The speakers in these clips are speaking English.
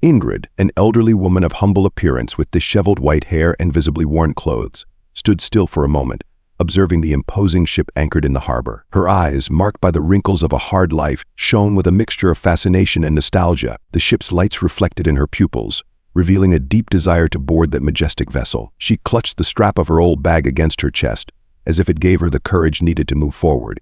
Ingrid, an elderly woman of humble appearance with disheveled white hair and visibly worn clothes, stood still for a moment, observing the imposing ship anchored in the harbor. Her eyes, marked by the wrinkles of a hard life, shone with a mixture of fascination and nostalgia. The ship's lights reflected in her pupils, revealing a deep desire to board that majestic vessel. She clutched the strap of her old bag against her chest, as if it gave her the courage needed to move forward.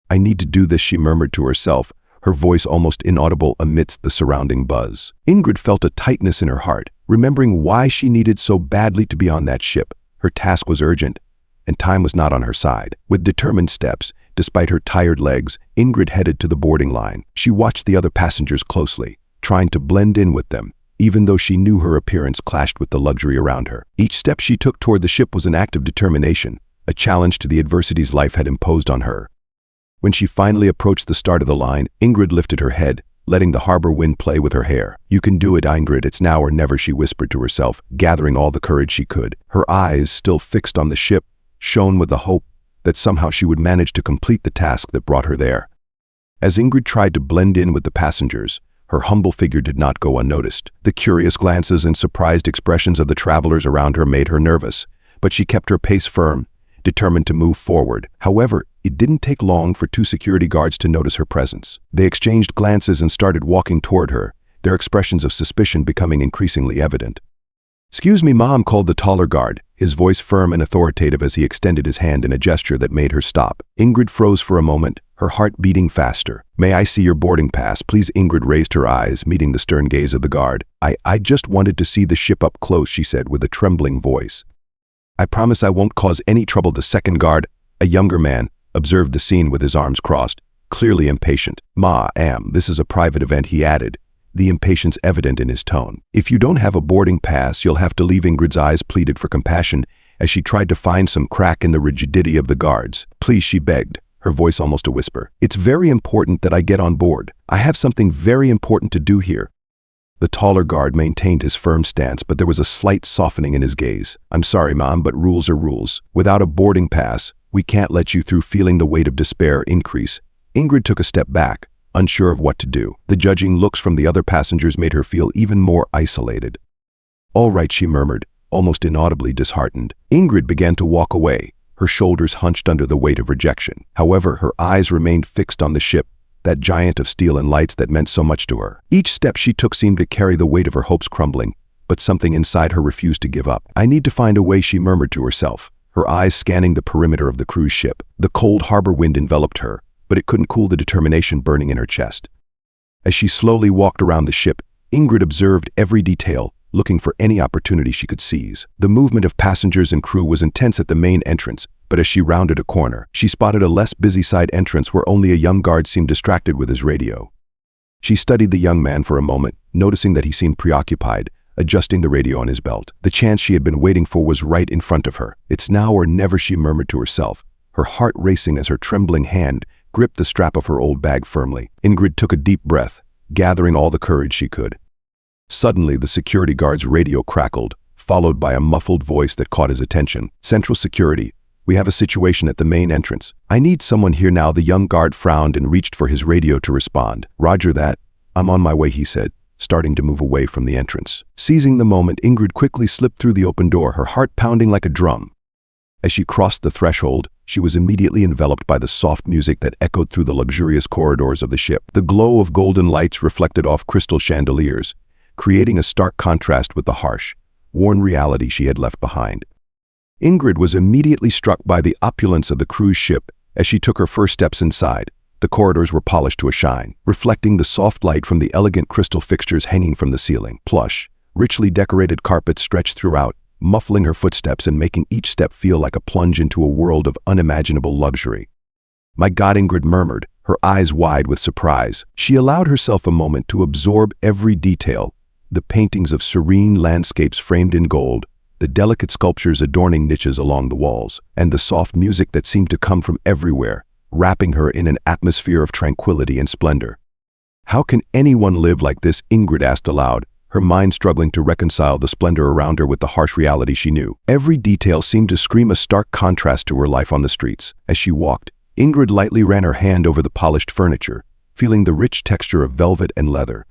"I need to do this," she murmured to herself, her voice almost inaudible amidst the surrounding buzz. Ingrid felt a tightness in her heart, remembering why she needed so badly to be on that ship. Her task was urgent, and time was not on her side. With determined steps, despite her tired legs, Ingrid headed to the boarding line. She watched the other passengers closely, trying to blend in with them, even though she knew her appearance clashed with the luxury around her. Each step she took toward the ship was an act of determination, a challenge to the adversities life had imposed on her. When she finally approached the start of the line, Ingrid lifted her head, letting the harbor wind play with her hair. "You can do it, Ingrid, it's now or never," she whispered to herself, gathering all the courage she could. Her eyes, still fixed on the ship, shone with the hope that somehow she would manage to complete the task that brought her there. As Ingrid tried to blend in with the passengers, her humble figure did not go unnoticed. The curious glances and surprised expressions of the travelers around her made her nervous, but she kept her pace firm, determined to move forward. However, it didn't take long for two security guards to notice her presence. They exchanged glances and started walking toward her, their expressions of suspicion becoming increasingly evident. "Excuse me, Mom," called the taller guard, his voice firm and authoritative as he extended his hand in a gesture that made her stop. Ingrid froze for a moment, her heart beating faster. "May I see your boarding pass, please?" Ingrid raised her eyes, meeting the stern gaze of the guard. I just wanted to see the ship up close," she said with a trembling voice. "I promise I won't cause any trouble." The second guard, a younger man, observed the scene with his arms crossed, clearly impatient. "This is a private event," he added, the impatience evident in his tone. "If you don't have a boarding pass, you'll have to leave." Ingrid's eyes pleaded for compassion as she tried to find some crack in the rigidity of the guards. "Please," she begged, her voice almost a whisper. "It's very important that I get on board. I have something very important to do here." The taller guard maintained his firm stance, but there was a slight softening in his gaze. "I'm sorry, Mom, but rules are rules. Without a boarding pass, we can't let you through." Feeling the weight of despair increase, Ingrid took a step back, unsure of what to do. The judging looks from the other passengers made her feel even more isolated. "All right," she murmured, almost inaudibly disheartened. Ingrid began to walk away, her shoulders hunched under the weight of rejection. However, her eyes remained fixed on the ship, that giant of steel and lights that meant so much to her. Each step she took seemed to carry the weight of her hopes crumbling, but something inside her refused to give up. "I need to find a way," she murmured to herself, her eyes scanning the perimeter of the cruise ship. The cold harbor wind enveloped her, but it couldn't cool the determination burning in her chest. As she slowly walked around the ship, Ingrid observed every detail, looking for any opportunity she could seize. The movement of passengers and crew was intense at the main entrance, but as she rounded a corner, she spotted a less busy side entrance where only a young guard seemed distracted with his radio. She studied the young man for a moment, noticing that he seemed preoccupied, adjusting the radio on his belt. The chance she had been waiting for was right in front of her. "It's now or never," she murmured to herself, her heart racing as her trembling hand gripped the strap of her old bag firmly. Ingrid took a deep breath, gathering all the courage she could. Suddenly, the security guard's radio crackled, followed by a muffled voice that caught his attention. "Central Security, we have a situation at the main entrance. I need someone here now." The young guard frowned and reached for his radio to respond. "Roger that. I'm on my way," he said, starting to move away from the entrance. Seizing the moment, Ingrid quickly slipped through the open door, her heart pounding like a drum. As she crossed the threshold, she was immediately enveloped by the soft music that echoed through the luxurious corridors of the ship. The glow of golden lights reflected off crystal chandeliers, creating a stark contrast with the harsh, worn reality she had left behind. Ingrid was immediately struck by the opulence of the cruise ship as she took her first steps inside. The corridors were polished to a shine, reflecting the soft light from the elegant crystal fixtures hanging from the ceiling. Plush, richly decorated carpets stretched throughout, muffling her footsteps and making each step feel like a plunge into a world of unimaginable luxury. "My God," Ingrid murmured, her eyes wide with surprise. She allowed herself a moment to absorb every detail, the paintings of serene landscapes framed in gold, the delicate sculptures adorning niches along the walls, and the soft music that seemed to come from everywhere, wrapping her in an atmosphere of tranquility and splendor. "How can anyone live like this?" Ingrid asked aloud, her mind struggling to reconcile the splendor around her with the harsh reality she knew. Every detail seemed to scream a stark contrast to her life on the streets. As she walked, Ingrid lightly ran her hand over the polished furniture, feeling the rich texture of velvet and leather.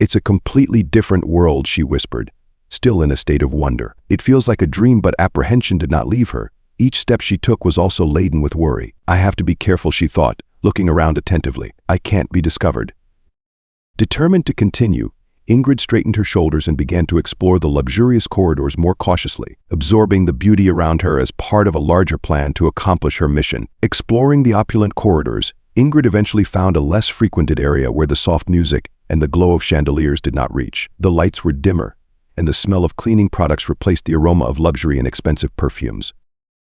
It's a completely different world, she whispered, still in a state of wonder. It feels like a dream, but apprehension did not leave her. Each step she took was also laden with worry. I have to be careful, she thought, looking around attentively. I can't be discovered. Determined to continue, Ingrid straightened her shoulders and began to explore the luxurious corridors more cautiously, absorbing the beauty around her as part of a larger plan to accomplish her mission. Exploring the opulent corridors, Ingrid eventually found a less frequented area where the soft music and the glow of chandeliers did not reach. The lights were dimmer, and the smell of cleaning products replaced the aroma of luxury and expensive perfumes.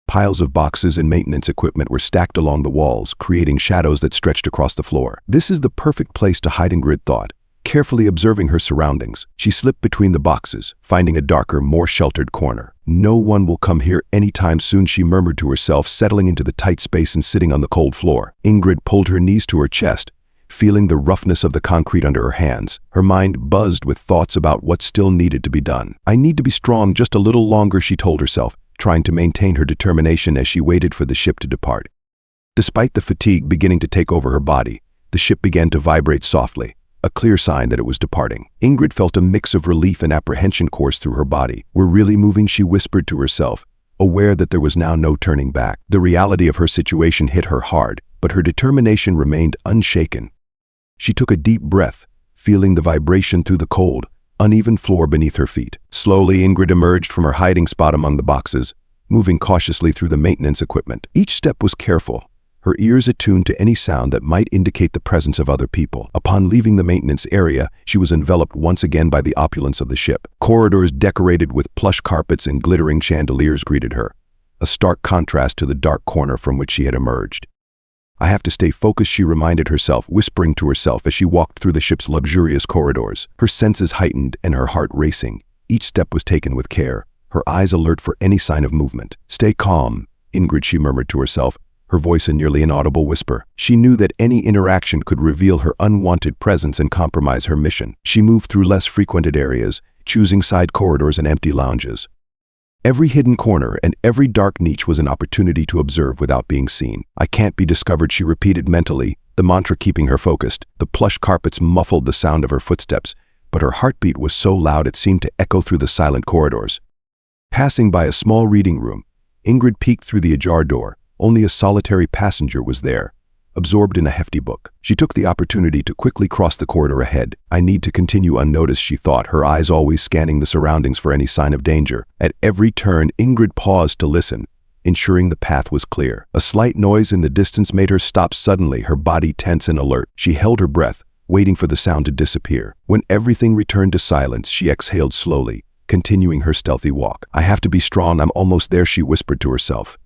Piles of boxes and maintenance equipment were stacked along the walls, creating shadows that stretched across the floor. This is the perfect place to hide, Ingrid thought. Carefully observing her surroundings, she slipped between the boxes, finding a darker, more sheltered corner. No one will come here anytime soon, she murmured to herself, settling into the tight space and sitting on the cold floor. Ingrid pulled her knees to her chest, feeling the roughness of the concrete under her hands. Her mind buzzed with thoughts about what still needed to be done. I need to be strong just a little longer, she told herself, trying to maintain her determination as she waited for the ship to depart. Despite the fatigue beginning to take over her body, the ship began to vibrate softly, a clear sign that it was departing. Ingrid felt a mix of relief and apprehension course through her body. We're really moving, she whispered to herself, aware that there was now no turning back. The reality of her situation hit her hard, but her determination remained unshaken. She took a deep breath, feeling the vibration through the cold, uneven floor beneath her feet. Slowly, Ingrid emerged from her hiding spot among the boxes, moving cautiously through the maintenance equipment. Each step was careful, her ears attuned to any sound that might indicate the presence of other people. Upon leaving the maintenance area, she was enveloped once again by the opulence of the ship. Corridors decorated with plush carpets and glittering chandeliers greeted her, a stark contrast to the dark corner from which she had emerged. I have to stay focused, she reminded herself, whispering to herself as she walked through the ship's luxurious corridors, her senses heightened and her heart racing. Each step was taken with care, her eyes alert for any sign of movement. Stay calm, Ingrid, she murmured to herself, her voice a nearly inaudible whisper. She knew that any interaction could reveal her unwanted presence and compromise her mission. She moved through less frequented areas, choosing side corridors and empty lounges. Every hidden corner and every dark niche was an opportunity to observe without being seen. I can't be discovered, she repeated mentally, the mantra keeping her focused. The plush carpets muffled the sound of her footsteps, but her heartbeat was so loud it seemed to echo through the silent corridors. Passing by a small reading room, Ingrid peeked through the ajar door. Only a solitary passenger was there, absorbed in a hefty book. She took the opportunity to quickly cross the corridor ahead. I need to continue unnoticed, she thought, her eyes always scanning the surroundings for any sign of danger. At every turn, Ingrid paused to listen, ensuring the path was clear. A slight noise in the distance made her stop suddenly, her body tense and alert. She held her breath, waiting for the sound to disappear. When everything returned to silence, she exhaled slowly, continuing her stealthy walk. I have to be strong, I'm almost there, she whispered to herself.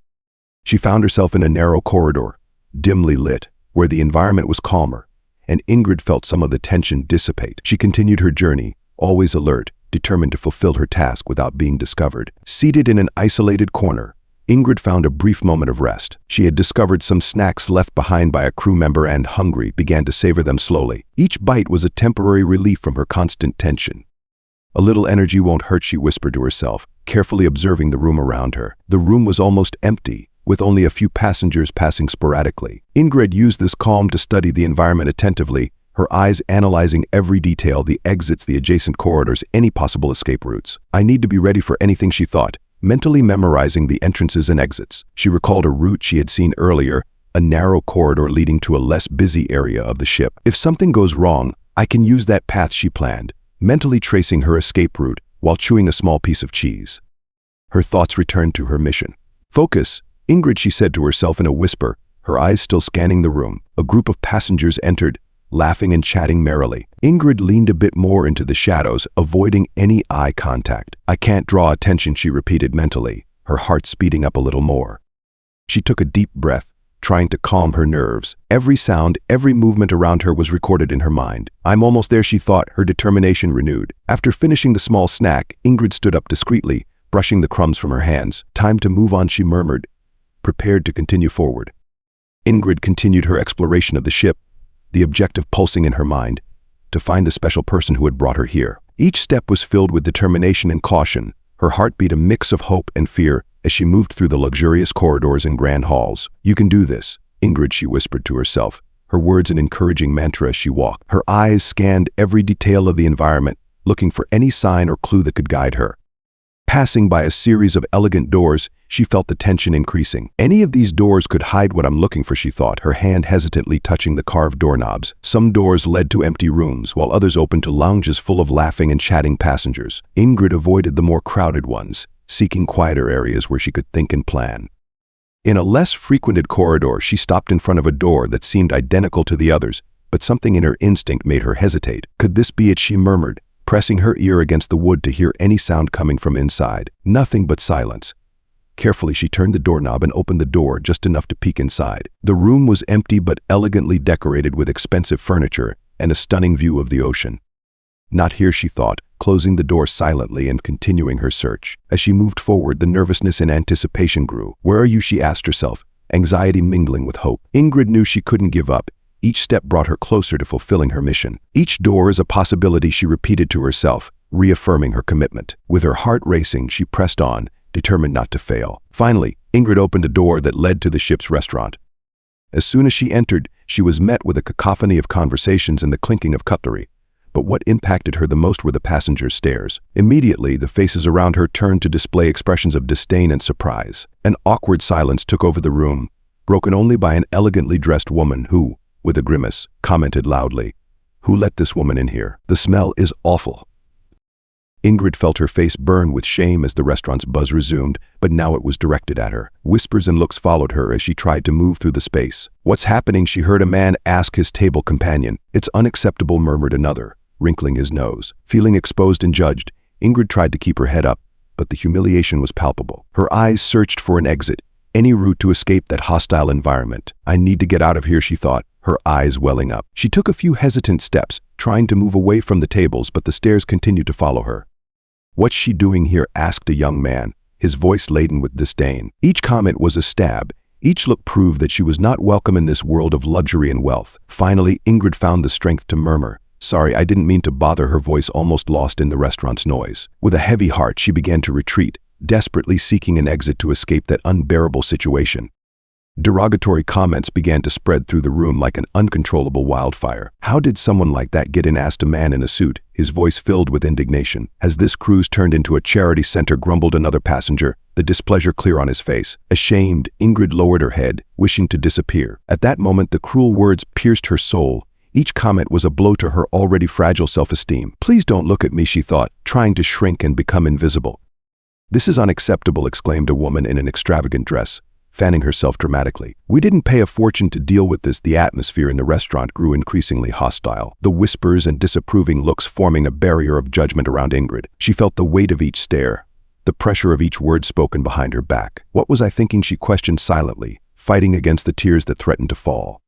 She found herself in a narrow corridor, dimly lit, where the environment was calmer, and Ingrid felt some of the tension dissipate. She continued her journey, always alert, determined to fulfill her task without being discovered. Seated in an isolated corner, Ingrid found a brief moment of rest. She had discovered some snacks left behind by a crew member and, hungry, began to savor them slowly. Each bite was a temporary relief from her constant tension. A little energy won't hurt, she whispered to herself, carefully observing the room around her. The room was almost empty, with only a few passengers passing sporadically. Ingrid used this calm to study the environment attentively, her eyes analyzing every detail, the exits, the adjacent corridors, any possible escape routes. I need to be ready for anything, she thought, mentally memorizing the entrances and exits. She recalled a route she had seen earlier, a narrow corridor leading to a less busy area of the ship. If something goes wrong, I can use that path, she planned, mentally tracing her escape route while chewing a small piece of cheese. Her thoughts returned to her mission. Focus, Ingrid, she said to herself in a whisper, her eyes still scanning the room. A group of passengers entered, laughing and chatting merrily. Ingrid leaned a bit more into the shadows, avoiding any eye contact. I can't draw attention, she repeated mentally, her heart speeding up a little more. She took a deep breath, trying to calm her nerves. Every sound, every movement around her was recorded in her mind. I'm almost there, she thought, her determination renewed. After finishing the small snack, Ingrid stood up discreetly, brushing the crumbs from her hands. Time to move on, she murmured, prepared to continue forward. Ingrid continued her exploration of the ship, the objective pulsing in her mind, to find the special person who had brought her here. Each step was filled with determination and caution, her heart beat a mix of hope and fear as she moved through the luxurious corridors and grand halls. You can do this, Ingrid, she whispered to herself, her words an encouraging mantra as she walked. Her eyes scanned every detail of the environment, looking for any sign or clue that could guide her. Passing by a series of elegant doors, she felt the tension increasing. Any of these doors could hide what I'm looking for, she thought, her hand hesitantly touching the carved doorknobs. Some doors led to empty rooms, while others opened to lounges full of laughing and chatting passengers. Ingrid avoided the more crowded ones, seeking quieter areas where she could think and plan. In a less frequented corridor, she stopped in front of a door that seemed identical to the others, but something in her instinct made her hesitate. Could this be it, she murmured, pressing her ear against the wood to hear any sound coming from inside. Nothing but silence. Carefully, she turned the doorknob and opened the door just enough to peek inside. The room was empty but elegantly decorated with expensive furniture and a stunning view of the ocean. Not here, she thought, closing the door silently and continuing her search. As she moved forward, the nervousness and anticipation grew. Where are you, she asked herself, anxiety mingling with hope. Ingrid knew she couldn't give up. Each step brought her closer to fulfilling her mission. Each door is a possibility, she repeated to herself, reaffirming her commitment. With her heart racing, she pressed on, determined not to fail. Finally, Ingrid opened a door that led to the ship's restaurant. As soon as she entered, she was met with a cacophony of conversations and the clinking of cutlery. But what impacted her the most were the passengers' stares. Immediately, the faces around her turned to display expressions of disdain and surprise. An awkward silence took over the room, broken only by an elegantly dressed woman who, with a grimace, commented loudly, "Who let this woman in here? The smell is awful." Ingrid felt her face burn with shame as the restaurant's buzz resumed, but now it was directed at her. Whispers and looks followed her as she tried to move through the space. "What's happening?" she heard a man ask his table companion. "It's unacceptable," murmured another, wrinkling his nose. Feeling exposed and judged, Ingrid tried to keep her head up, but the humiliation was palpable. Her eyes searched for an exit, any route to escape that hostile environment. "I need to get out of here," she thought, her eyes welling up. She took a few hesitant steps, trying to move away from the tables, but the stares continued to follow her. "What's she doing here?" asked a young man, his voice laden with disdain. Each comment was a stab. Each look proved that she was not welcome in this world of luxury and wealth. Finally, Ingrid found the strength to murmur, "Sorry, I didn't mean to bother," her voice almost lost in the restaurant's noise. With a heavy heart, she began to retreat, desperately seeking an exit to escape that unbearable situation. Derogatory comments began to spread through the room like an uncontrollable wildfire. "How did someone like that get in?" asked a man in a suit, his voice filled with indignation. "Has this cruise turned into a charity center?" grumbled another passenger, the displeasure clear on his face. Ashamed, Ingrid lowered her head, wishing to disappear. At that moment, the cruel words pierced her soul. Each comment was a blow to her already fragile self-esteem. "Please don't look at me," she thought, trying to shrink and become invisible. "This is unacceptable," exclaimed a woman in an extravagant dress, fanning herself dramatically. "We didn't pay a fortune to deal with this." The atmosphere in the restaurant grew increasingly hostile, the whispers and disapproving looks forming a barrier of judgment around Ingrid. She felt the weight of each stare, the pressure of each word spoken behind her back. "What was I thinking?" she questioned silently, fighting against the tears that threatened to fall.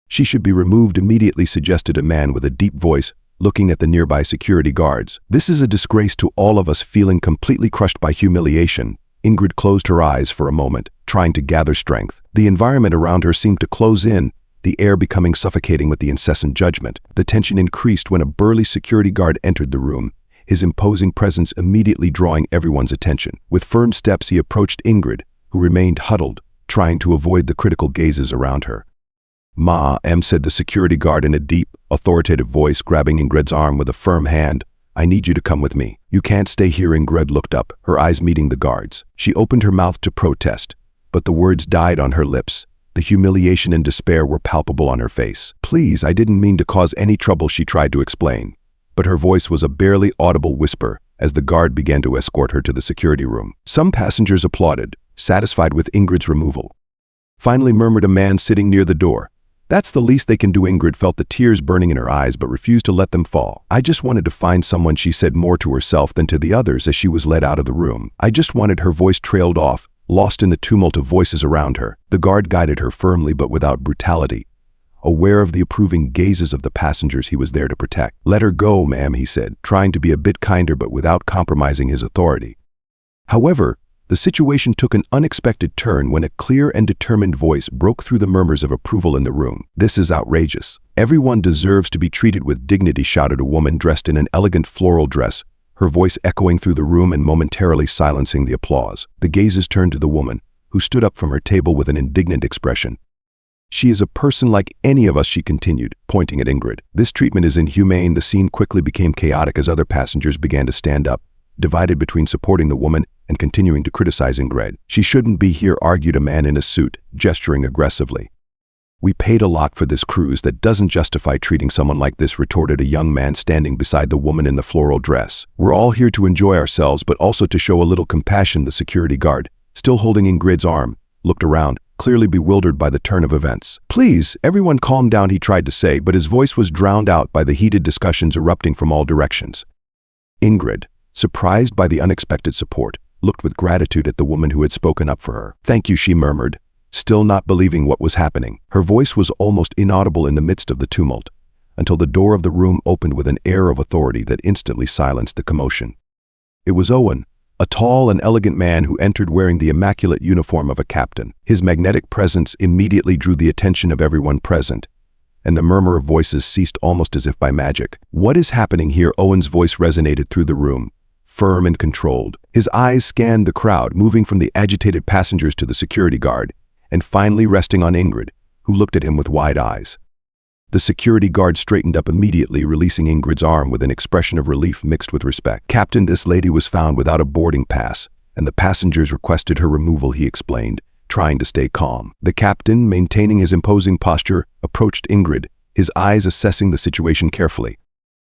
"She should be removed immediately," suggested a man with a deep voice, looking at the nearby security guards. "This is a disgrace to all of us." Feeling completely crushed by humiliation, Ingrid closed her eyes for a moment, trying to gather strength. The environment around her seemed to close in, the air becoming suffocating with the incessant judgment. The tension increased when a burly security guard entered the room, his imposing presence immediately drawing everyone's attention. With firm steps, he approached Ingrid, who remained huddled, trying to avoid the critical gazes around her. "Ma'am," said the security guard in a deep, authoritative voice, grabbing Ingrid's arm with a firm hand. "I need you to come with me." "You can't stay here." Ingrid looked up, her eyes meeting the guards. She opened her mouth to protest, but the words died on her lips. The humiliation and despair were palpable on her face. "Please, I didn't mean to cause any trouble," she tried to explain. But her voice was a barely audible whisper as the guard began to escort her to the security room. Some passengers applauded, satisfied with Ingrid's removal. Finally, murmured a man sitting near the door, "That's the least they can do." Ingrid felt the tears burning in her eyes but refused to let them fall. "I just wanted to find someone," she said, more to herself than to the others as she was led out of the room. "I just wanted." Her voice trailed off, lost in the tumult of voices around her. The guard guided her firmly but without brutality. Aware of the approving gazes of the passengers he was there to protect. "Let her go, ma'am," he said, trying to be a bit kinder but without compromising his authority. However, the situation took an unexpected turn when a clear and determined voice broke through the murmurs of approval in the room. "This is outrageous. Everyone deserves to be treated with dignity," shouted a woman dressed in an elegant floral dress, her voice echoing through the room and momentarily silencing the applause. The gazes turned to the woman, who stood up from her table with an indignant expression. She is a person like any of us, she continued, pointing at Ingrid. This treatment is inhumane. The scene quickly became chaotic as other passengers began to stand up, divided between supporting the woman and continuing to criticize Ingrid. She shouldn't be here, argued a man in a suit, gesturing aggressively. We paid a lot for this cruise. That doesn't justify treating someone like this, retorted a young man standing beside the woman in the floral dress. We're all here to enjoy ourselves, but also to show a little compassion. The security guard, still holding Ingrid's arm, looked around, clearly bewildered by the turn of events. Please, everyone calm down, he tried to say, but his voice was drowned out by the heated discussions erupting from all directions. Ingrid, surprised by the unexpected support, looked with gratitude at the woman who had spoken up for her. Thank you, she murmured, still not believing what was happening. Her voice was almost inaudible in the midst of the tumult, until the door of the room opened with an air of authority that instantly silenced the commotion. It was Owen, a tall and elegant man who entered wearing the immaculate uniform of a captain. His magnetic presence immediately drew the attention of everyone present, and the murmur of voices ceased almost as if by magic. What is happening here? Owen's voice resonated through the room, firm and controlled. His eyes scanned the crowd, moving from the agitated passengers to the security guard, and finally resting on Ingrid, who looked at him with wide eyes. The security guard straightened up immediately, releasing Ingrid's arm with an expression of relief mixed with respect. Captain, this lady was found without a boarding pass, and the passengers requested her removal, he explained, trying to stay calm. The captain, maintaining his imposing posture, approached Ingrid, his eyes assessing the situation carefully.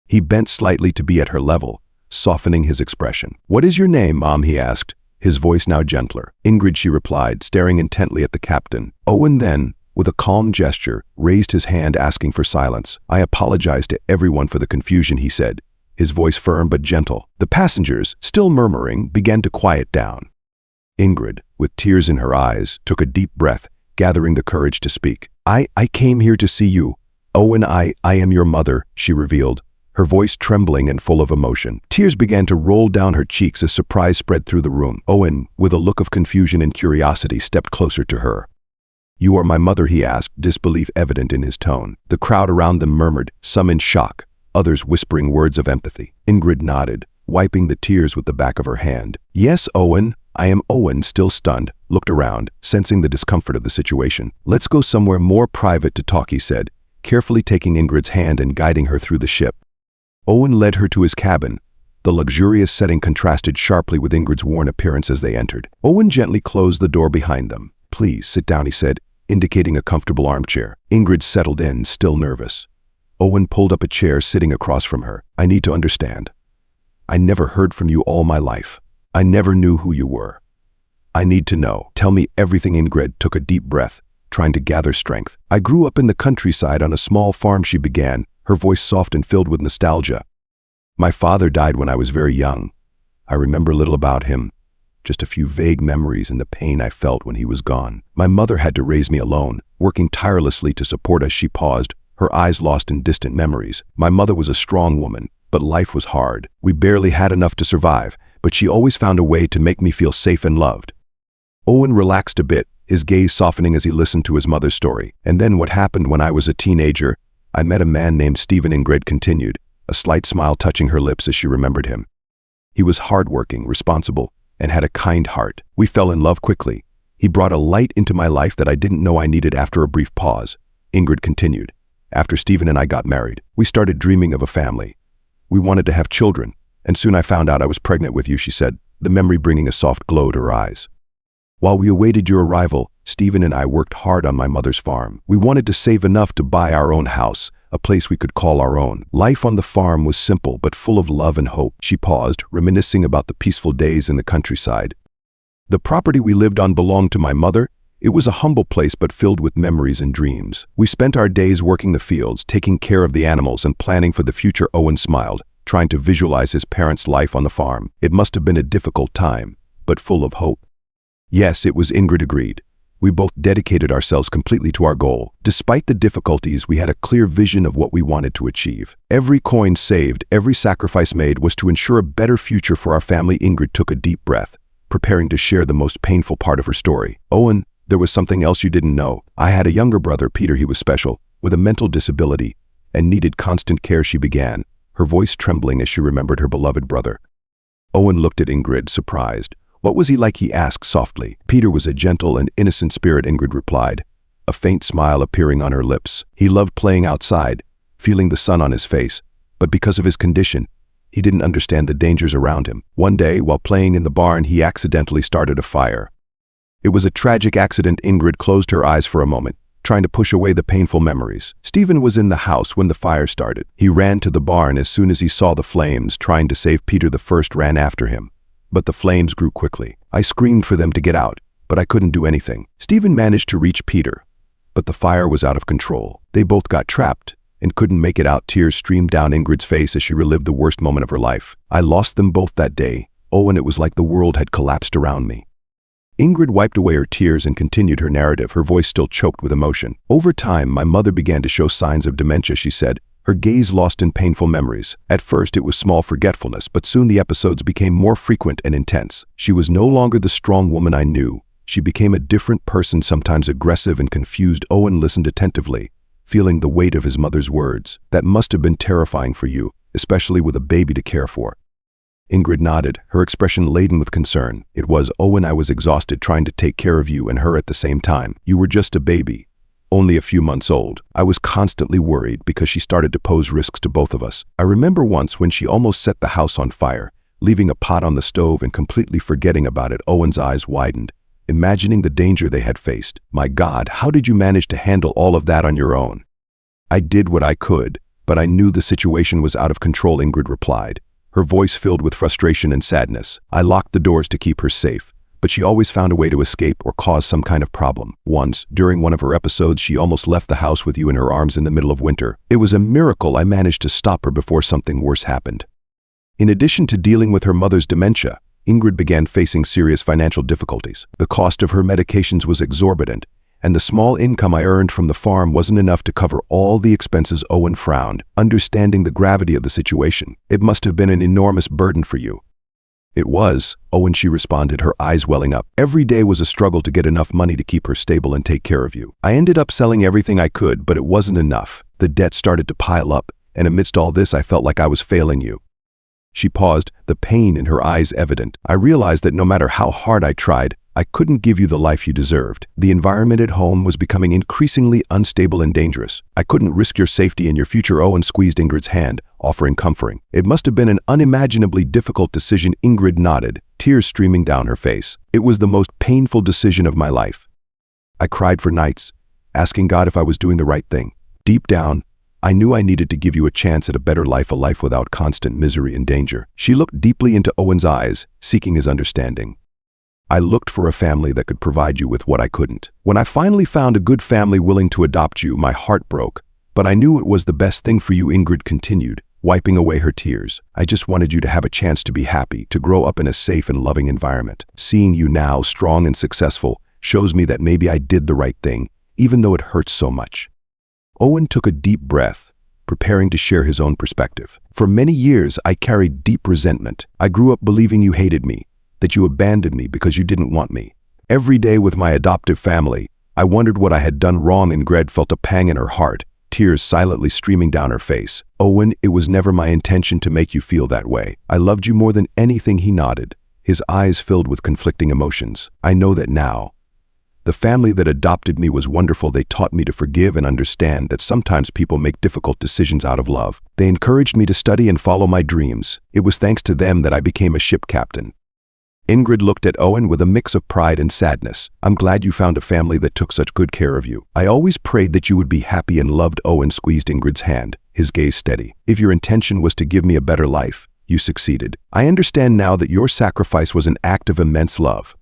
He bent slightly to be at her level, softening his expression. What is your name, Mom? He asked, his voice now gentler. Ingrid, she replied, staring intently at the captain. Owen then, with a calm gesture, raised his hand, asking for silence. I apologize to everyone for the confusion, he said, his voice firm but gentle. The passengers, still murmuring, began to quiet down. Ingrid, with tears in her eyes, took a deep breath, gathering the courage to speak. I came here to see you. Owen, I am your mother, she revealed, her voice trembling and full of emotion. Tears began to roll down her cheeks as surprise spread through the room. Owen, with a look of confusion and curiosity, stepped closer to her. You are my mother, he asked, disbelief evident in his tone. The crowd around them murmured, some in shock, others whispering words of empathy. Ingrid nodded, wiping the tears with the back of her hand. Yes, Owen, I am. Owen, still stunned, looked around, sensing the discomfort of the situation. Let's go somewhere more private to talk, he said, carefully taking Ingrid's hand and guiding her through the ship. Owen led her to his cabin. The luxurious setting contrasted sharply with Ingrid's worn appearance as they entered. Owen gently closed the door behind them. Please sit down, he said, indicating a comfortable armchair. Ingrid settled in, still nervous. Owen pulled up a chair, sitting across from her. I need to understand. I never heard from you all my life. I never knew who you were. I need to know. Tell me everything. Ingrid took a deep breath, trying to gather strength. I grew up in the countryside on a small farm, she began, her voice soft and filled with nostalgia. My father died when I was very young. I remember little about him, just a few vague memories and the pain I felt when he was gone. My mother had to raise me alone, working tirelessly to support us. She paused, her eyes lost in distant memories. My mother was a strong woman, but life was hard. We barely had enough to survive, but she always found a way to make me feel safe and loved. Owen relaxed a bit, his gaze softening as he listened to his mother's story. And then what happened when I was a teenager, I met a man named Stephen. Ingrid continued, a slight smile touching her lips as she remembered him. He was hardworking, responsible, and had a kind heart. We fell in love quickly. He brought a light into my life that I didn't know I needed. After a brief pause, Ingrid continued, after Stephen and I got married, we started dreaming of a family. We wanted to have children, and soon I found out I was pregnant with you, she said, the memory bringing a soft glow to her eyes. While we awaited your arrival, Stephen and I worked hard on my mother's farm. We wanted to save enough to buy our own house, a place we could call our own. Life on the farm was simple but full of love and hope. She paused, reminiscing about the peaceful days in the countryside. The property we lived on belonged to my mother. It was a humble place but filled with memories and dreams. We spent our days working the fields, taking care of the animals and planning for the future. Owen smiled, trying to visualize his parents' life on the farm. It must have been a difficult time, but full of hope. Yes, it was. Ingrid agreed. We both dedicated ourselves completely to our goal. Despite the difficulties, we had a clear vision of what we wanted to achieve. Every coin saved, every sacrifice made was to ensure a better future for our family. Ingrid took a deep breath, preparing to share the most painful part of her story. Owen, there was something else you didn't know. I had a younger brother, Peter. He was special, with a mental disability, and needed constant care, she began, her voice trembling as she remembered her beloved brother. Owen looked at Ingrid, surprised. What was he like? He asked softly. Peter was a gentle and innocent spirit, Ingrid replied. a faint smile appearing on her lips. He loved playing outside, feeling the sun on his face, but because of his condition, he didn't understand the dangers around him. One day, while playing in the barn, he accidentally started a fire. It was a tragic accident. Ingrid closed her eyes for a moment, trying to push away the painful memories. Stephen was in the house when the fire started. He ran to the barn as soon as he saw the flames, trying to save Peter. The first ran after him, but the flames grew quickly. I screamed for them to get out, but I couldn't do anything. Stephen managed to reach Peter, but the fire was out of control. They both got trapped and couldn't make it out. Tears streamed down Ingrid's face as she relived the worst moment of her life. I lost them both that day. Oh, and it was like the world had collapsed around me. Ingrid wiped away her tears and continued her narrative, her voice still choked with emotion. Over time, my mother began to show signs of dementia, she said, her gaze lost in painful memories. At first, it was small forgetfulness, but soon the episodes became more frequent and intense. She was no longer the strong woman I knew. She became a different person, sometimes aggressive and confused. Owen listened attentively, feeling the weight of his mother's words. That must have been terrifying for you, especially with a baby to care for. Ingrid nodded, her expression laden with concern. It was, Owen, I was exhausted trying to take care of you and her at the same time. You were just a baby, only a few months old. I was constantly worried because she started to pose risks to both of us. I remember once when she almost set the house on fire, leaving a pot on the stove and completely forgetting about it. Owen's eyes widened, imagining the danger they had faced. My God, how did you manage to handle all of that on your own? I did what I could, but I knew the situation was out of control, Ingrid replied, her voice filled with frustration and sadness. I locked the doors to keep her safe, but she always found a way to escape or cause some kind of problem. Once, during one of her episodes, she almost left the house with you in her arms in the middle of winter. It was a miracle I managed to stop her before something worse happened. In addition to dealing with her mother's dementia, Ingrid began facing serious financial difficulties. The cost of her medications was exorbitant, and the small income I earned from the farm wasn't enough to cover all the expenses. Owen frowned, understanding the gravity of the situation. It must have been an enormous burden for you. It was, Owen, she responded, her eyes welling up. Every day was a struggle to get enough money to keep her stable and take care of you. I ended up selling everything I could, but it wasn't enough. The debt started to pile up, and amidst all this, I felt like I was failing you. She paused, the pain in her eyes evident. I realized that no matter how hard I tried, I couldn't give you the life you deserved. The environment at home was becoming increasingly unstable and dangerous. I couldn't risk your safety and your future. Owen squeezed Ingrid's hand, offering comforting. It must have been an unimaginably difficult decision. Ingrid nodded, tears streaming down her face. It was the most painful decision of my life. I cried for nights, asking God if I was doing the right thing. Deep down, I knew I needed to give you a chance at a better life, a life without constant misery and danger. She looked deeply into Owen's eyes, seeking his understanding. I looked for a family that could provide you with what I couldn't. When I finally found a good family willing to adopt you, my heart broke. But I knew it was the best thing for you, Ingrid continued, wiping away her tears. I just wanted you to have a chance to be happy, to grow up in a safe and loving environment. Seeing you now, strong and successful, shows me that maybe I did the right thing, even though it hurts so much. Owen took a deep breath, preparing to share his own perspective. For many years, I carried deep resentment. I grew up believing you hated me, that you abandoned me because you didn't want me. Every day with my adoptive family, I wondered what I had done wrong. Ingrid felt a pang in her heart, tears silently streaming down her face. Owen, it was never my intention to make you feel that way. I loved you more than anything. He nodded, his eyes filled with conflicting emotions. I know that now. The family that adopted me was wonderful. They taught me to forgive and understand that sometimes people make difficult decisions out of love. They encouraged me to study and follow my dreams. It was thanks to them that I became a ship captain. Ingrid looked at Owen with a mix of pride and sadness. I'm glad you found a family that took such good care of you. I always prayed that you would be happy and loved. Owen squeezed Ingrid's hand, his gaze steady. If your intention was to give me a better life, you succeeded. I understand now that your sacrifice was an act of immense love.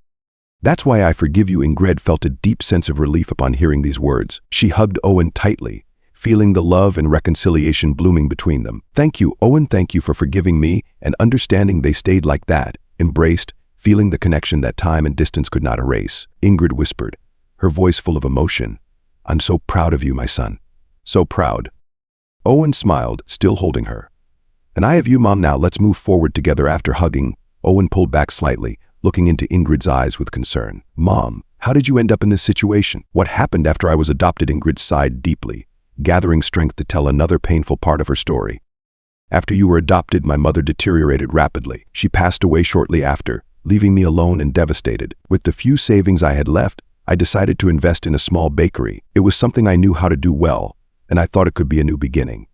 That's why I forgive you. Ingrid felt a deep sense of relief upon hearing these words. She hugged Owen tightly, feeling the love and reconciliation blooming between them. Thank you, Owen, thank you for forgiving me and understanding. They stayed like that, embraced, feeling the connection that time and distance could not erase. Ingrid whispered, her voice full of emotion. I'm so proud of you, my son. So proud. Owen smiled, still holding her. And I have you, Mom. Now let's move forward together. After hugging, Owen pulled back slightly, looking into Ingrid's eyes with concern. Mom, how did you end up in this situation? What happened after I was adopted? Ingrid sighed deeply, gathering strength to tell another painful part of her story. After you were adopted, my mother deteriorated rapidly. She passed away shortly after, leaving me alone and devastated. With the few savings I had left, I decided to invest in a small bakery. It was something I knew how to do well, and I thought it could be a new beginning.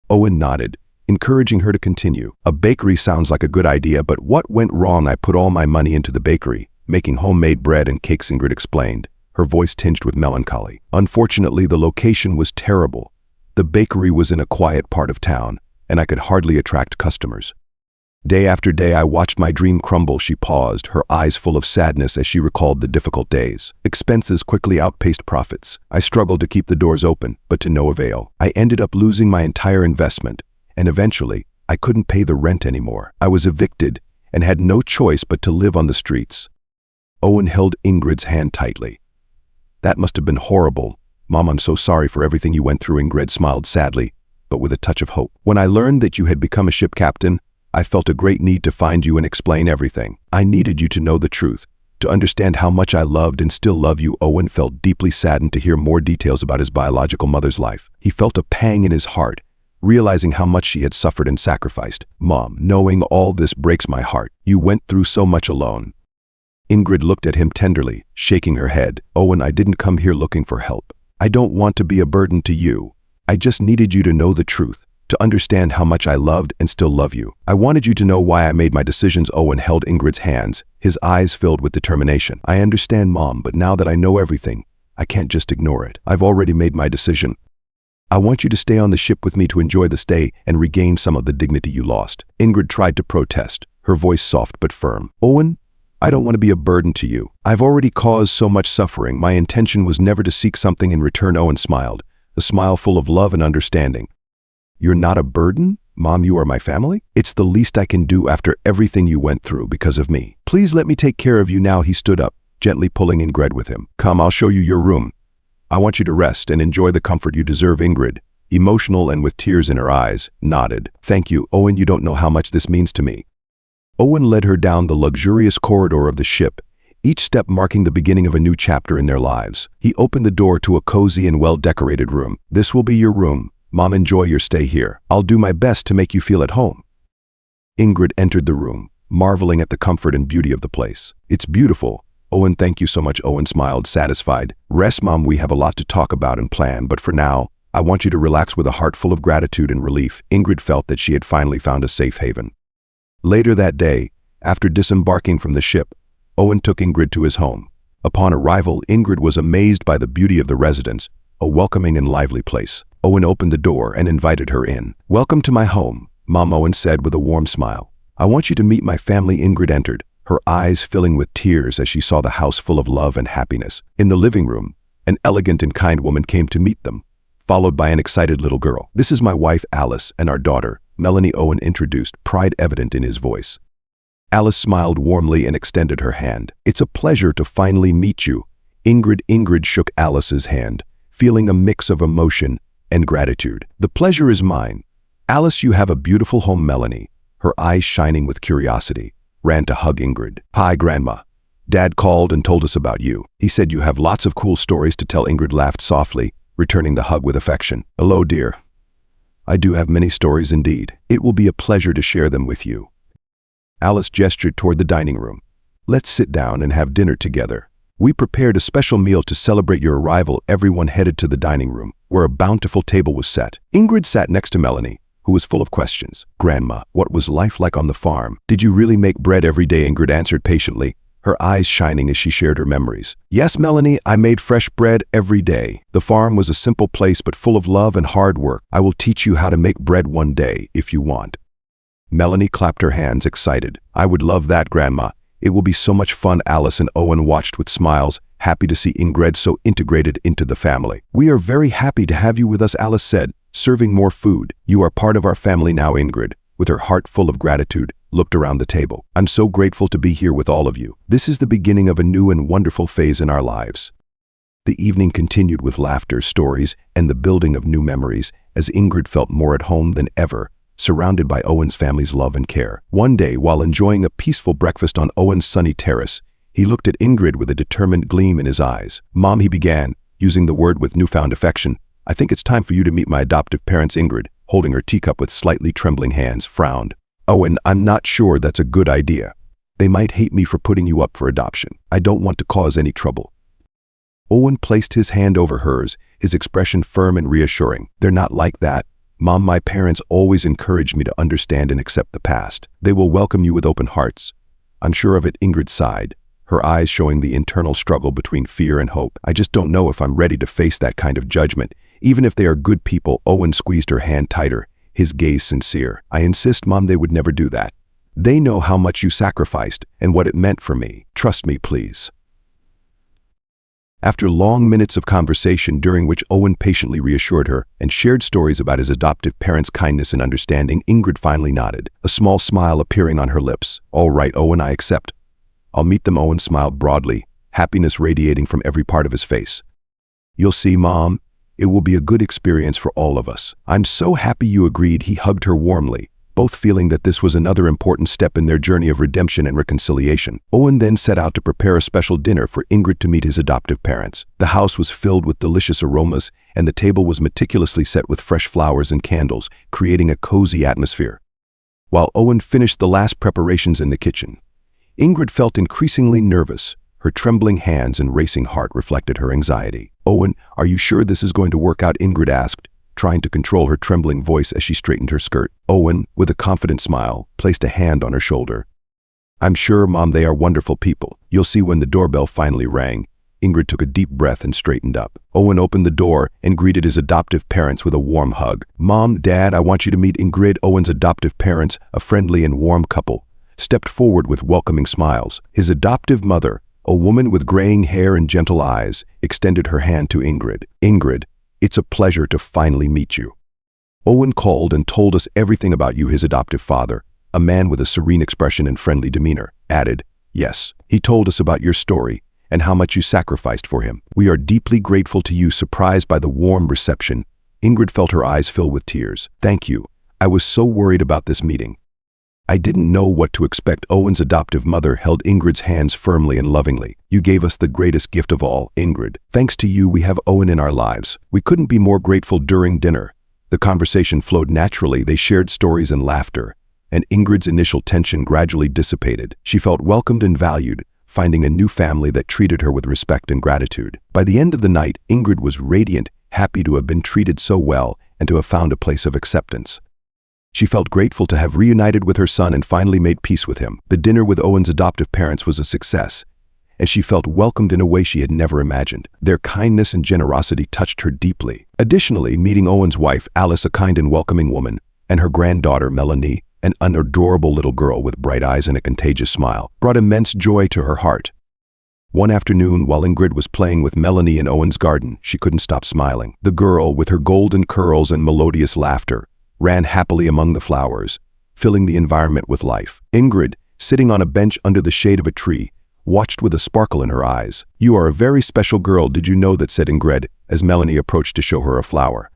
Owen nodded, encouraging her to continue. A bakery sounds like a good idea, but what went wrong? I put all my money into the bakery, making homemade bread and cakes, Ingrid explained, her voice tinged with melancholy. Unfortunately, the location was terrible. The bakery was in a quiet part of town, and I could hardly attract customers. Day after day, I watched my dream crumble. She paused, her eyes full of sadness as she recalled the difficult days. Expenses quickly outpaced profits. I struggled to keep the doors open, but to no avail. I ended up losing my entire investment, and eventually, I couldn't pay the rent anymore. I was evicted and had no choice but to live on the streets. Owen held Ingrid's hand tightly. That must have been horrible. Mom, I'm so sorry for everything you went through. Ingrid smiled sadly, but with a touch of hope. When I learned that you had become a ship captain, I felt a great need to find you and explain everything. I needed you to know the truth, to understand how much I loved and still love you. Owen felt deeply saddened to hear more details about his biological mother's life. He felt a pang in his heart, realizing how much she had suffered and sacrificed. Mom, knowing all this breaks my heart. You went through so much alone. Ingrid looked at him tenderly, shaking her head. Owen, I didn't come here looking for help. I don't want to be a burden to you. I just needed you to know the truth, to understand how much I loved and still love you. I wanted you to know why I made my decisions. Owen held Ingrid's hands, his eyes filled with determination. I understand, Mom, but now that I know everything, I can't just ignore it. I've already made my decision. I want you to stay on the ship with me to enjoy the stay and regain some of the dignity you lost. Ingrid tried to protest, her voice soft but firm. Owen, I don't want to be a burden to you. I've already caused so much suffering. My intention was never to seek something in return. Owen smiled, a smile full of love and understanding. You're not a burden? Mom, you are my family? It's the least I can do after everything you went through because of me. Please let me take care of you now. He stood up, gently pulling Ingrid with him. Come, I'll show you your room. I want you to rest and enjoy the comfort you deserve. Ingrid, emotional and with tears in her eyes, nodded. Thank you, Owen. You don't know how much this means to me. Owen led her down the luxurious corridor of the ship, each step marking the beginning of a new chapter in their lives. He opened the door to a cozy and well-decorated room. This will be your room. Mom, enjoy your stay here. I'll do my best to make you feel at home. Ingrid entered the room, marveling at the comfort and beauty of the place. It's beautiful. Owen, thank you so much. Owen smiled, satisfied. Rest, Mom, we have a lot to talk about and plan, but for now, I want you to relax. With a heart full of gratitude and relief, Ingrid felt that she had finally found a safe haven. Later that day, after disembarking from the ship, Owen took Ingrid to his home. Upon arrival, Ingrid was amazed by the beauty of the residence, a welcoming and lively place. Owen opened the door and invited her in. Welcome to my home, Mom, Owen said with a warm smile. I want you to meet my family. Ingrid entered, her eyes filling with tears as she saw the house full of love and happiness. In the living room, an elegant and kind woman came to meet them, followed by an excited little girl. This is my wife, Alice, and our daughter, Melanie, Owen introduced, pride evident in his voice. Alice smiled warmly and extended her hand. It's a pleasure to finally meet you. Ingrid shook Alice's hand, feeling a mix of emotion and gratitude. The pleasure is mine. Alice, you have a beautiful home. Melanie, her eyes shining with curiosity, ran to hug Ingrid. Hi, Grandma. Dad called and told us about you. He said you have lots of cool stories to tell. Ingrid laughed softly, returning the hug with affection. Hello, dear. I do have many stories indeed. It will be a pleasure to share them with you. Alice gestured toward the dining room. Let's sit down and have dinner together. We prepared a special meal to celebrate your arrival. Everyone headed to the dining room, where a bountiful table was set. Ingrid sat next to Melanie, who was full of questions. Grandma, what was life like on the farm? Did you really make bread every day? Ingrid answered patiently, her eyes shining as she shared her memories. Yes, Melanie, I made fresh bread every day. The farm was a simple place but full of love and hard work. I will teach you how to make bread one day if you want. Melanie clapped her hands, excited. I would love that, Grandma. It will be so much fun. Alice and Owen watched with smiles, happy to see Ingrid so integrated into the family. We are very happy to have you with us, Alice said, serving more food. You are part of our family now. Ingrid, with her heart full of gratitude, looked around the table. I'm so grateful to be here with all of you. This is the beginning of a new and wonderful phase in our lives. The evening continued with laughter, stories, and the building of new memories as Ingrid felt more at home than ever, surrounded by Owen's family's love and care. One day, while enjoying a peaceful breakfast on Owen's sunny terrace, he looked at Ingrid with a determined gleam in his eyes. Mom, he began, using the word with newfound affection, I think it's time for you to meet my adoptive parents. Ingrid, holding her teacup with slightly trembling hands, frowned. Owen, I'm not sure that's a good idea. They might hate me for putting you up for adoption. I don't want to cause any trouble. Owen placed his hand over hers, his expression firm and reassuring. "They're not like that. Mom, my parents always encouraged me to understand and accept the past. They will welcome you with open hearts." Unsure of it, Ingrid sighed, her eyes showing the internal struggle between fear and hope. "I just don't know if I'm ready to face that kind of judgment. Even if they are good people." Owen squeezed her hand tighter, his gaze sincere. "I insist, Mom, they would never do that. They know how much you sacrificed and what it meant for me. Trust me, please." After long minutes of conversation during which Owen patiently reassured her and shared stories about his adoptive parents' kindness and understanding, Ingrid finally nodded, a small smile appearing on her lips. "All right, Owen, I accept. I'll meet them." Owen smiled broadly, happiness radiating from every part of his face. "You'll see, Mom. It will be a good experience for all of us." "I'm so happy you agreed." He hugged her warmly, both feeling that this was another important step in their journey of redemption and reconciliation. Owen then set out to prepare a special dinner for Ingrid to meet his adoptive parents. The house was filled with delicious aromas, and the table was meticulously set with fresh flowers and candles, creating a cozy atmosphere. While Owen finished the last preparations in the kitchen, Ingrid felt increasingly nervous. Her trembling hands and racing heart reflected her anxiety. "Owen, are you sure this is going to work out?" Ingrid asked, trying to control her trembling voice as she straightened her skirt. Owen, with a confident smile, placed a hand on her shoulder. "I'm sure, Mom, they are wonderful people. You'll see." When the doorbell finally rang, Ingrid took a deep breath and straightened up. Owen opened the door and greeted his adoptive parents with a warm hug. "Mom, Dad, I want you to meet Ingrid." Owen's adoptive parents, a friendly and warm couple, stepped forward with welcoming smiles. His adoptive mother, a woman with graying hair and gentle eyes, extended her hand to Ingrid. "Ingrid, it's a pleasure to finally meet you. Owen called and told us everything about you." His adoptive father, a man with a serene expression and friendly demeanor, added, "Yes, he told us about your story and how much you sacrificed for him. We are deeply grateful to you." Surprised by the warm reception, Ingrid felt her eyes fill with tears. "Thank you. I was so worried about this meeting. I didn't know what to expect." Owen's adoptive mother held Ingrid's hands firmly and lovingly. "You gave us the greatest gift of all, Ingrid. Thanks to you, we have Owen in our lives." We couldn't be more grateful. During dinner, the conversation flowed naturally. They shared stories and laughter, and Ingrid's initial tension gradually dissipated. She felt welcomed and valued, finding a new family that treated her with respect and gratitude. By the end of the night, Ingrid was radiant, happy to have been treated so well and to have found a place of acceptance. She felt grateful to have reunited with her son and finally made peace with him. The dinner with Owen's adoptive parents was a success, and she felt welcomed in a way she had never imagined. Their kindness and generosity touched her deeply. Additionally, meeting Owen's wife, Alice, a kind and welcoming woman, and her granddaughter, Melanie, an adorable little girl with bright eyes and a contagious smile, brought immense joy to her heart. One afternoon, while Ingrid was playing with Melanie in Owen's garden, she couldn't stop smiling. The girl, with her golden curls and melodious laughter, ran happily among the flowers, filling the environment with life. Ingrid, sitting on a bench under the shade of a tree, watched with a sparkle in her eyes. "You are a very special girl, did you know that?" said Ingrid, as Melanie approached to show her a flower.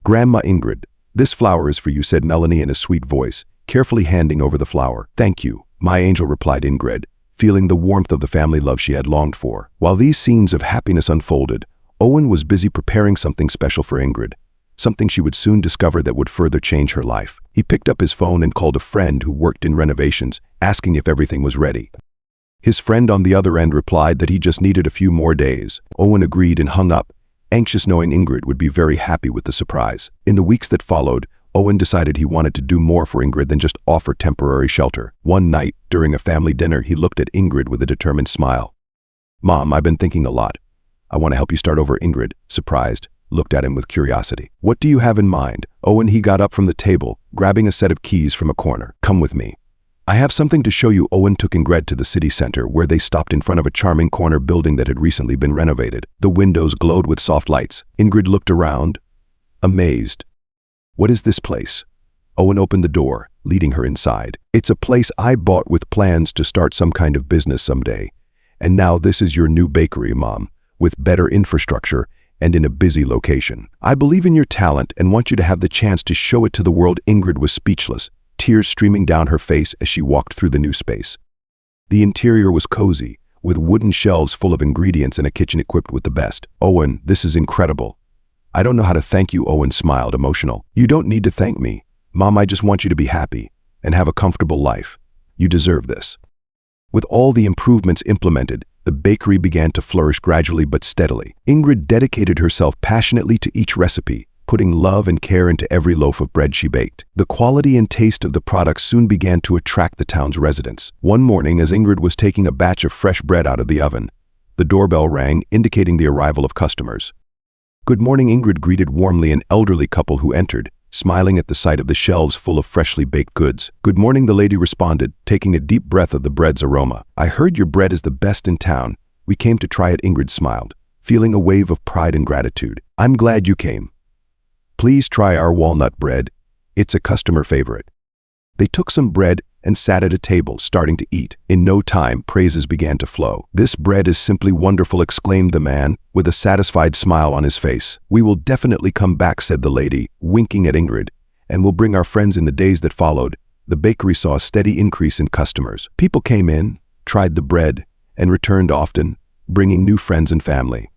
"Grandma Ingrid, this flower is for you," said Melanie in a sweet voice, carefully handing over the flower. "Thank you, my angel," replied Ingrid, feeling the warmth of the family love she had longed for. While these scenes of happiness unfolded, Owen was busy preparing something special for Ingrid, something she would soon discover that would further change her life. He picked up his phone and called a friend who worked in renovations, asking if everything was ready. His friend on the other end replied that he just needed a few more days. Owen agreed and hung up, anxious knowing Ingrid would be very happy with the surprise. In the weeks that followed, Owen decided he wanted to do more for Ingrid than just offer temporary shelter. One night, during a family dinner, he looked at Ingrid with a determined smile. "Mom, I've been thinking a lot. I want to help you start over." Ingrid, surprised, looked at him with curiosity. "What do you have in mind?" Owen, he got up from the table, grabbing a set of keys from a corner. "Come with me. I have something to show you." Owen took Ingrid to the city center, where they stopped in front of a charming corner building that had recently been renovated. The windows glowed with soft lights. Ingrid looked around, amazed. "What is this place?" Owen opened the door, leading her inside. "It's a place I bought with plans to start some kind of business someday. And now this is your new bakery, Mom, with better infrastructure and in a busy location. I believe in your talent and want you to have the chance to show it to the world." Ingrid was speechless, tears streaming down her face as she walked through the new space. The interior was cozy, with wooden shelves full of ingredients and a kitchen equipped with the best. "Owen, this is incredible. I don't know how to thank you." Owen smiled, emotional. "You don't need to thank me. Mom, I just want you to be happy and have a comfortable life. You deserve this." With all the improvements implemented, the bakery began to flourish gradually but steadily. Ingrid dedicated herself passionately to each recipe, putting love and care into every loaf of bread she baked. The quality and taste of the products soon began to attract the town's residents. One morning, as Ingrid was taking a batch of fresh bread out of the oven, the doorbell rang, indicating the arrival of customers. "Good morning," Ingrid greeted warmly an elderly couple who entered, smiling at the sight of the shelves full of freshly baked goods. "Good morning," the lady responded, taking a deep breath of the bread's aroma. "I heard your bread is the best in town. We came to try it," Ingrid smiled, feeling a wave of pride and gratitude. "I'm glad you came. Please try our walnut bread. It's a customer favorite." They took some bread and sat at a table, starting to eat. In no time, praises began to flow. "This bread is simply wonderful," exclaimed the man, with a satisfied smile on his face. "We will definitely come back," said the lady, winking at Ingrid, "and we'll bring our friends in the days that followed." The bakery saw a steady increase in customers. People came in, tried the bread, and returned often, bringing new friends and family.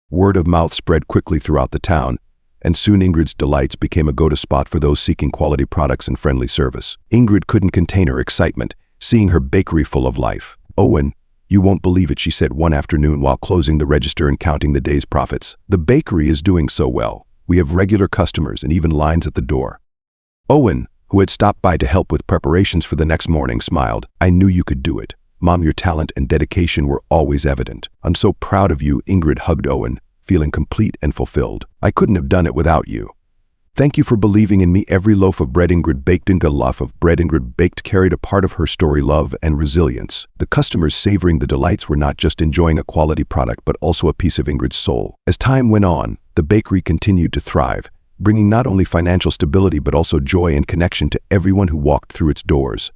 Word of mouth spread quickly throughout the town, and soon Ingrid's Delights became a go-to spot for those seeking quality products and friendly service. Ingrid couldn't contain her excitement, seeing her bakery full of life. "Owen, you won't believe it," she said one afternoon while closing the register and counting the day's profits. "The bakery is doing so well. We have regular customers and even lines at the door." Owen, who had stopped by to help with preparations for the next morning, smiled. "I knew you could do it. Mom, your talent and dedication were always evident." "I'm so proud of you," Ingrid hugged Owen, feeling complete and fulfilled. "I couldn't have done it without you. Thank you for believing in me." Every loaf of bread Ingrid baked into a loaf of bread Ingrid baked carried a part of her story, love and resilience. The customers savoring the delights were not just enjoying a quality product, but also a piece of Ingrid's soul. As time went on, the bakery continued to thrive, bringing not only financial stability but also joy and connection to everyone who walked through its doors.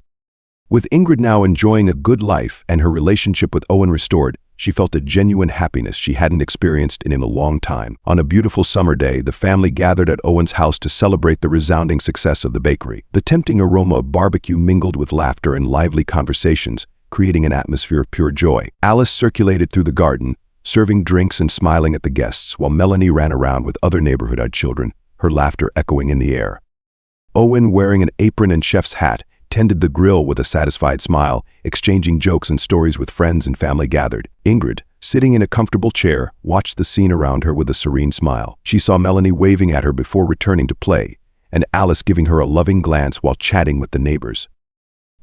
With Ingrid now enjoying a good life and her relationship with Owen restored, she felt a genuine happiness she hadn't experienced in a long time. On a beautiful summer day, the family gathered at Owen's house to celebrate the resounding success of the bakery. The tempting aroma of barbecue mingled with laughter and lively conversations, creating an atmosphere of pure joy. Alice circulated through the garden, serving drinks and smiling at the guests, while Melanie ran around with other neighborhood children, her laughter echoing in the air. Owen, wearing an apron and chef's hat, tended the grill with a satisfied smile, exchanging jokes and stories with friends and family gathered. Ingrid, sitting in a comfortable chair, watched the scene around her with a serene smile. She saw Melanie waving at her before returning to play, and Alice giving her a loving glance while chatting with the neighbors.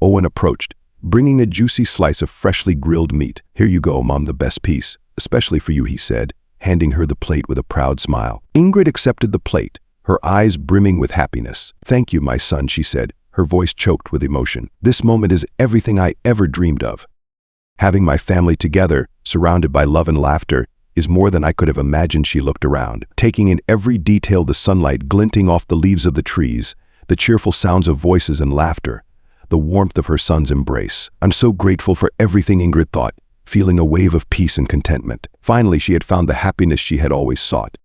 Owen approached, bringing a juicy slice of freshly grilled meat. "Here you go, Mom, the best piece, especially for you," he said, handing her the plate with a proud smile. Ingrid accepted the plate, her eyes brimming with happiness. "Thank you, my son," she said, her voice choked with emotion. "This moment is everything I ever dreamed of. Having my family together, surrounded by love and laughter, is more than I could have imagined." She looked around, taking in every detail: the sunlight glinting off the leaves of the trees, the cheerful sounds of voices and laughter, the warmth of her son's embrace. "I'm so grateful for everything," Ingrid thought, feeling a wave of peace and contentment. Finally, she had found the happiness she had always sought.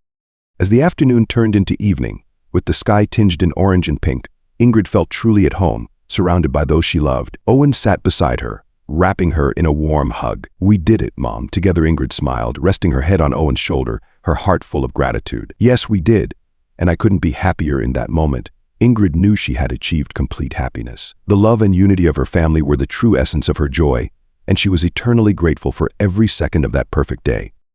As the afternoon turned into evening, with the sky tinged in orange and pink, Ingrid felt truly at home, surrounded by those she loved. Owen sat beside her, wrapping her in a warm hug. "We did it, Mom." Together, Ingrid smiled, resting her head on Owen's shoulder, her heart full of gratitude. "Yes, we did, and I couldn't be happier." In that moment, Ingrid knew she had achieved complete happiness. The love and unity of her family were the true essence of her joy, and she was eternally grateful for every second of that perfect day.